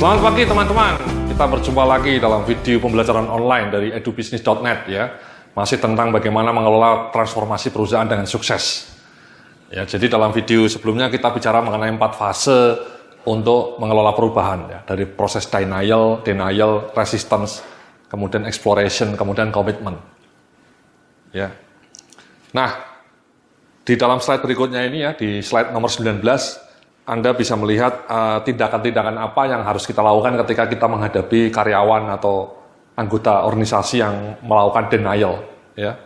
Selamat pagi teman-teman, kita berjumpa lagi dalam video pembelajaran online dari edubisnis.net ya. Masih tentang bagaimana mengelola transformasi perusahaan dengan sukses. Ya, jadi dalam video sebelumnya kita bicara mengenai 4 fase untuk mengelola perubahan ya. Dari proses denial, resistance, kemudian exploration, kemudian commitment. Ya. Nah, di dalam slide berikutnya ini ya, di slide nomor 19, Anda bisa melihat tindakan-tindakan apa yang harus kita lakukan ketika kita menghadapi karyawan atau anggota organisasi yang melakukan denial. Ya.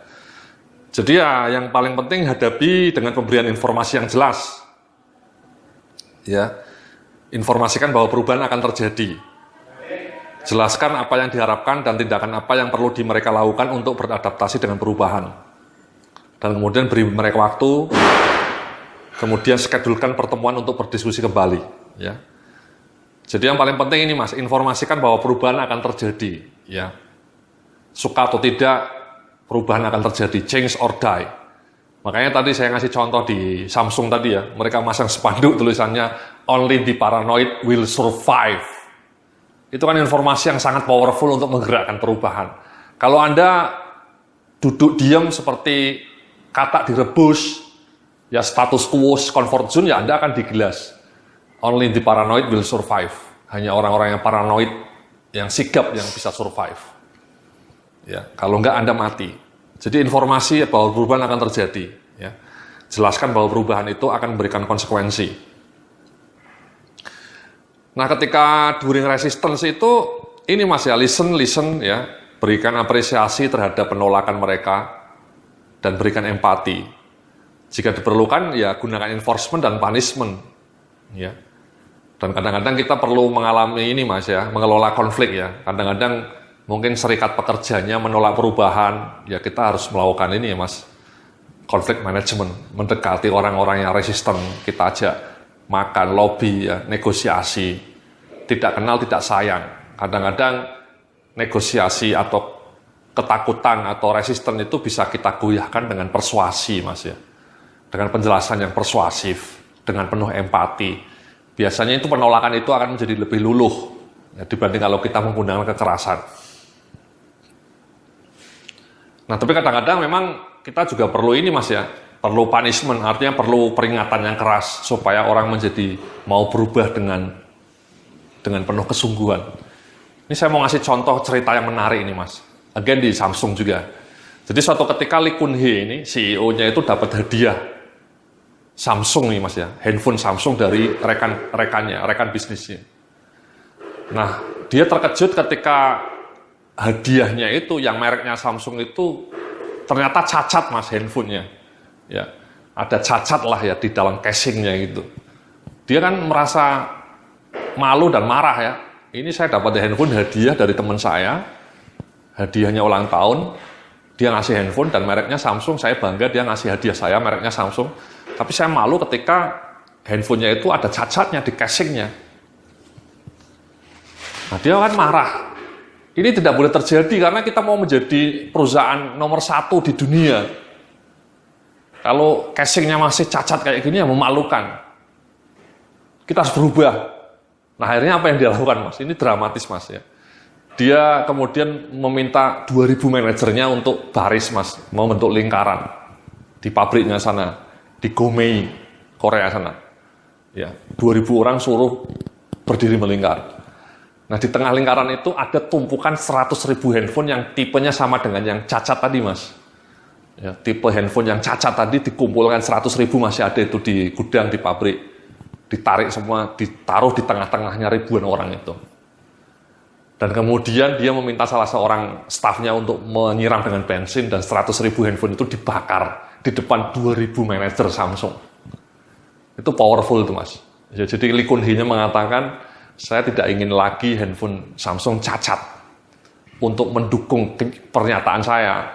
Jadi ya yang paling penting hadapi dengan pemberian informasi yang jelas. Ya. Informasikan bahwa perubahan akan terjadi. Jelaskan apa yang diharapkan dan tindakan apa yang perlu mereka lakukan untuk beradaptasi dengan perubahan. Dan kemudian beri mereka waktu. Kemudian skedulkan pertemuan untuk berdiskusi kembali. Ya. Jadi yang paling penting ini Mas, informasikan bahwa perubahan akan terjadi. Ya. Suka atau tidak, perubahan akan terjadi, change or die. Makanya tadi saya ngasih contoh di Samsung tadi ya, mereka masang spanduk tulisannya, only the paranoid will survive. Itu kan informasi yang sangat powerful untuk menggerakkan perubahan. Kalau Anda duduk diam seperti katak direbus, ya status quo, comfort zone, ya Anda akan digilas. Only the paranoid will survive. Hanya orang-orang yang paranoid, yang sigap yang bisa survive. Ya, kalau enggak Anda mati. Jadi informasi bahwa perubahan akan terjadi. Ya. Jelaskan bahwa perubahan itu akan memberikan konsekuensi. Nah, ketika during resistance itu, ini Mas ya, listen ya. Berikan apresiasi terhadap penolakan mereka dan berikan empati. Jika diperlukan, ya gunakan enforcement dan punishment. Ya. Dan kadang-kadang kita perlu mengalami ini Mas ya, mengelola konflik ya. Kadang-kadang mungkin serikat pekerjanya menolak perubahan, ya kita harus melakukan ini ya Mas. Konflik management, mendekati orang-orang yang resisten, kita ajak makan, lobby, ya, negosiasi. Tidak kenal, tidak sayang. Kadang-kadang negosiasi atau ketakutan atau resisten itu bisa kita goyahkan dengan persuasi Mas ya. Dengan penjelasan yang persuasif, dengan penuh empati. Biasanya itu penolakan itu akan menjadi lebih luluh ya, dibanding kalau kita menggunakan kekerasan. Nah, tapi kadang-kadang memang kita juga perlu ini Mas ya, perlu punishment, artinya perlu peringatan yang keras supaya orang menjadi mau berubah dengan penuh kesungguhan. Ini saya mau ngasih contoh cerita yang menarik ini Mas. Again di Samsung juga. Jadi suatu ketika Lee Kun Hee ini, CEO-nya itu dapat hadiah Samsung nih Mas ya, handphone Samsung dari rekan bisnisnya. Nah, dia terkejut ketika hadiahnya itu, yang mereknya Samsung itu, ternyata cacat Mas handphonenya. Ya, ada cacat lah ya di dalam casingnya gitu. Dia kan merasa malu dan marah ya. Ini saya dapat handphone hadiah dari teman saya, hadiahnya ulang tahun, dia ngasih handphone dan mereknya Samsung, saya bangga dia ngasih hadiah saya mereknya Samsung. Tapi saya malu ketika handphonenya itu ada cacatnya di casingnya. Nah, dia kan marah. Ini tidak boleh terjadi karena kita mau menjadi perusahaan nomor 1 di dunia. Kalau casingnya masih cacat kayak gini ya memalukan. Kita harus berubah. Nah, akhirnya apa yang dia lakukan Mas? Ini dramatis Mas ya. Dia kemudian meminta 2.000 manajernya untuk baris Mas, mau bentuk lingkaran di pabriknya sana. Di Gomei, Korea sana. Ya, 2.000 orang suruh berdiri melingkar. Nah, di tengah lingkaran itu ada tumpukan 100.000 handphone yang tipenya sama dengan yang cacat tadi, Mas. Ya, tipe handphone yang cacat tadi dikumpulkan 100.000 masih ada itu di gudang, di pabrik. Ditarik semua, ditaruh di tengah-tengahnya ribuan orang itu. Dan kemudian dia meminta salah seorang stafnya untuk menyiram dengan bensin dan 100.000 handphone itu dibakar di depan 2.000 manajer Samsung. Itu powerful itu Mas. Ya, jadi Lee Kun Hee-nya mengatakan, saya tidak ingin lagi handphone Samsung cacat. Untuk mendukung pernyataan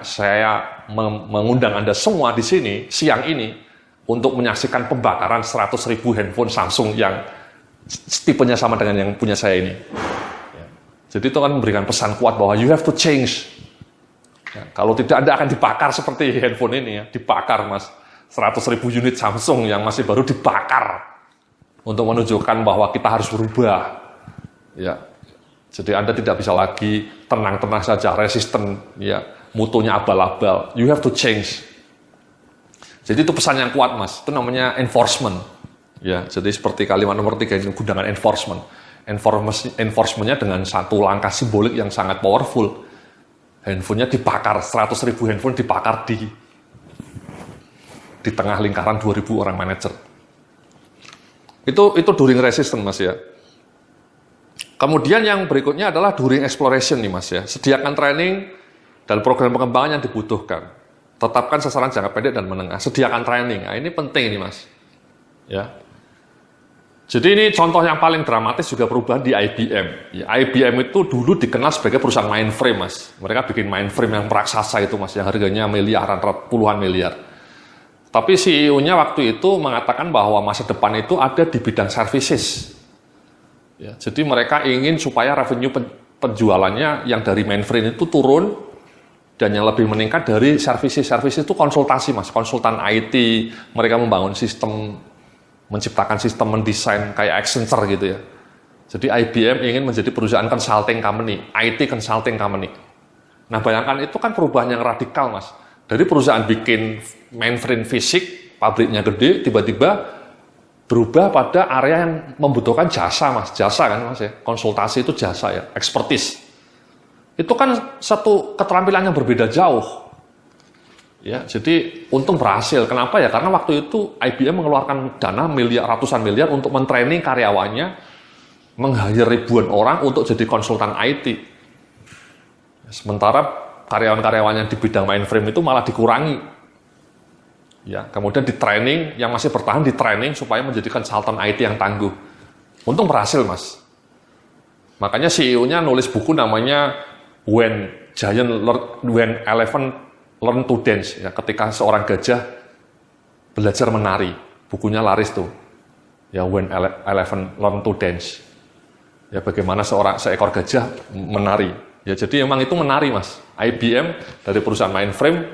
saya mengundang Anda semua di sini, siang ini, untuk menyaksikan pembakaran 100.000 handphone Samsung yang tipenya sama dengan yang punya saya ini. Ya. Jadi itu kan memberikan pesan kuat bahwa you have to change. Ya, kalau tidak Anda akan dibakar seperti handphone ini ya, dibakar Mas. 100.000 unit Samsung yang masih baru dibakar untuk menunjukkan bahwa kita harus berubah. Ya, jadi Anda tidak bisa lagi tenang-tenang saja, resisten, ya, mutunya abal-abal. You have to change. Jadi itu pesan yang kuat, Mas. Itu namanya enforcement. Ya, jadi seperti kalimat nomor 3 ini, gunakan enforcement. Enforcement-nya dengan satu langkah simbolik yang sangat powerful. Handphonenya dibakar, 100.000 handphone dibakar di tengah lingkaran 2.000 orang manajer. Itu during resistance, Mas, ya. Kemudian yang berikutnya adalah during exploration nih, Mas, ya. Sediakan training dan program pengembangan yang dibutuhkan. Tetapkan sasaran jangka pendek dan menengah. Sediakan training. Nah, ini penting nih, Mas. Ya. Jadi ini contoh yang paling dramatis juga perubahan di IBM. Ya, IBM itu dulu dikenal sebagai perusahaan mainframe, Mas. Mereka bikin mainframe yang raksasa itu, Mas, yang harganya miliaran, puluhan miliar. Tapi CEO-nya waktu itu mengatakan bahwa masa depan itu ada di bidang services. Ya, jadi mereka ingin supaya revenue penjualannya yang dari mainframe itu turun dan yang lebih meningkat dari services. Services itu konsultasi, Mas, konsultan IT. Mereka membangun sistem, menciptakan sistem, mendesain kayak Accenture gitu ya. Jadi IBM ingin menjadi perusahaan consulting company, IT consulting company. Nah, bayangkan itu kan perubahan yang radikal, Mas. Dari perusahaan bikin mainframe fisik, pabriknya gede, tiba-tiba berubah pada area yang membutuhkan jasa, Mas. Jasa kan, Mas, ya. Konsultasi itu jasa ya, expertise. Itu kan satu keterampilan yang berbeda jauh. Ya, jadi untung berhasil. Kenapa ya? Karena waktu itu IBM mengeluarkan dana ratusan miliar untuk mentraining karyawannya, meng-hire ribuan orang untuk jadi konsultan IT. Sementara karyawan-karyawan yang di bidang mainframe itu malah dikurangi. Ya, kemudian di training, yang masih bertahan di training supaya menjadi konsultan IT yang tangguh. Untung berhasil, Mas. Makanya CEO-nya nulis buku namanya When Elephant Learn to Dance, ya, ketika seorang gajah belajar menari. Bukunya laris tuh. Ya, When Elephant Learn to Dance. Ya, bagaimana seekor gajah menari. Ya, jadi memang itu menari, Mas. IBM dari perusahaan mainframe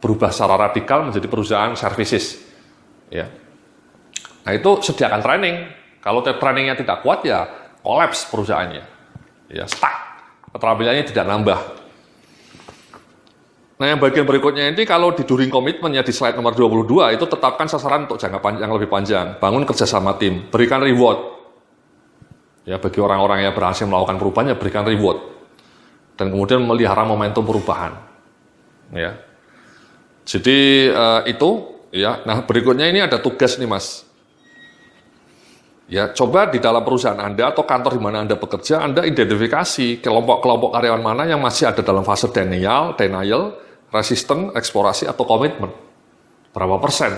berubah secara radikal menjadi perusahaan services. Ya. Nah, itu sediakan training. Kalau trainingnya tidak kuat, ya kolaps perusahaannya. Ya, stuck. Keterampilannya tidak nambah. Nah, yang bagian berikutnya ini kalau di during commitment ya di slide nomor 22 itu tetapkan sasaran untuk jangka panjang yang lebih panjang. Bangun kerjasama tim, berikan reward. Ya, bagi orang-orang yang berhasil melakukan perubahan ya berikan reward. Dan kemudian melihara momentum perubahan. Ya. Jadi itu ya. Nah, berikutnya ini ada tugas nih, Mas. Ya, coba di dalam perusahaan Anda atau kantor di mana Anda bekerja, Anda identifikasi kelompok-kelompok karyawan mana yang masih ada dalam fase denial, resisten, eksplorasi, atau komitmen. Berapa persen?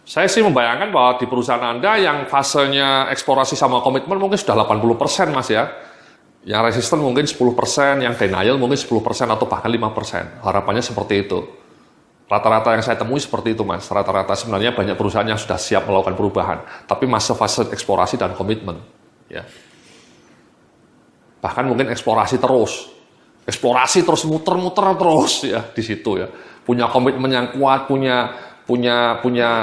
Saya sih membayangkan bahwa di perusahaan Anda yang fasenya eksplorasi sama komitmen mungkin sudah 80%, Mas, ya. Yang resisten mungkin 10%, yang denial mungkin 10% atau bahkan 5%. Harapannya seperti itu. Rata-rata yang saya temui seperti itu, Mas. Rata-rata sebenarnya banyak perusahaan yang sudah siap melakukan perubahan, tapi masih fase eksplorasi dan komitmen. Ya. Bahkan mungkin eksplorasi terus muter-muter terus ya di situ ya. Punya komitmen yang kuat, punya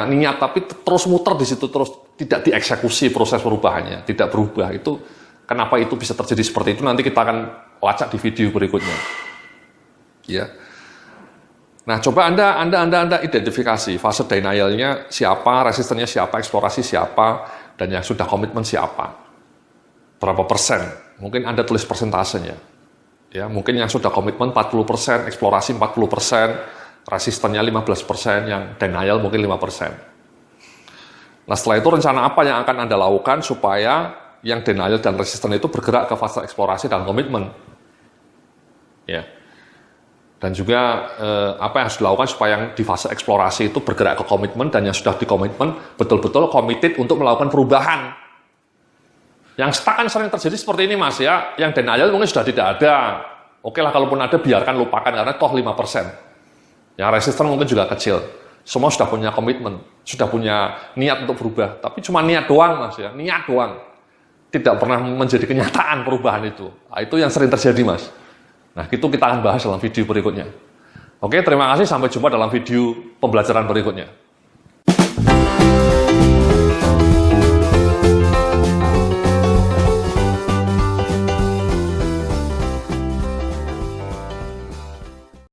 niat, tapi terus muter di situ terus tidak dieksekusi proses perubahannya, tidak berubah. Itu kenapa itu bisa terjadi seperti itu? Nanti kita akan lacak di video berikutnya. Ya. Nah, coba Anda identifikasi fase denialnya siapa, resistennya siapa, eksplorasi siapa, dan yang sudah komitmen siapa. Berapa persen? Mungkin Anda tulis persentasenya. Ya, mungkin yang sudah komitmen 40%, eksplorasi 40%, resistennya 15%, yang denial mungkin 5%. Nah, setelah itu rencana apa yang akan Anda lakukan supaya yang denial dan resisten itu bergerak ke fase eksplorasi dan komitmen? Ya. Dan juga apa yang harus dilakukan supaya yang di fase eksplorasi itu bergerak ke komitmen dan yang sudah di komitmen betul-betul committed untuk melakukan perubahan. Yang stuck kan sering terjadi seperti ini, Mas, ya. Yang denial mungkin sudah tidak ada. Oke lah, kalaupun ada biarkan, lupakan karena toh 5%. Yang resisten mungkin juga kecil. Semua sudah punya komitmen, sudah punya niat untuk berubah, tapi cuma niat doang, Mas, ya. Niat doang. Tidak pernah menjadi kenyataan perubahan itu. Nah, itu yang sering terjadi, Mas. Nah, itu kita akan bahas dalam video berikutnya. Oke, terima kasih. Sampai jumpa dalam video pembelajaran berikutnya.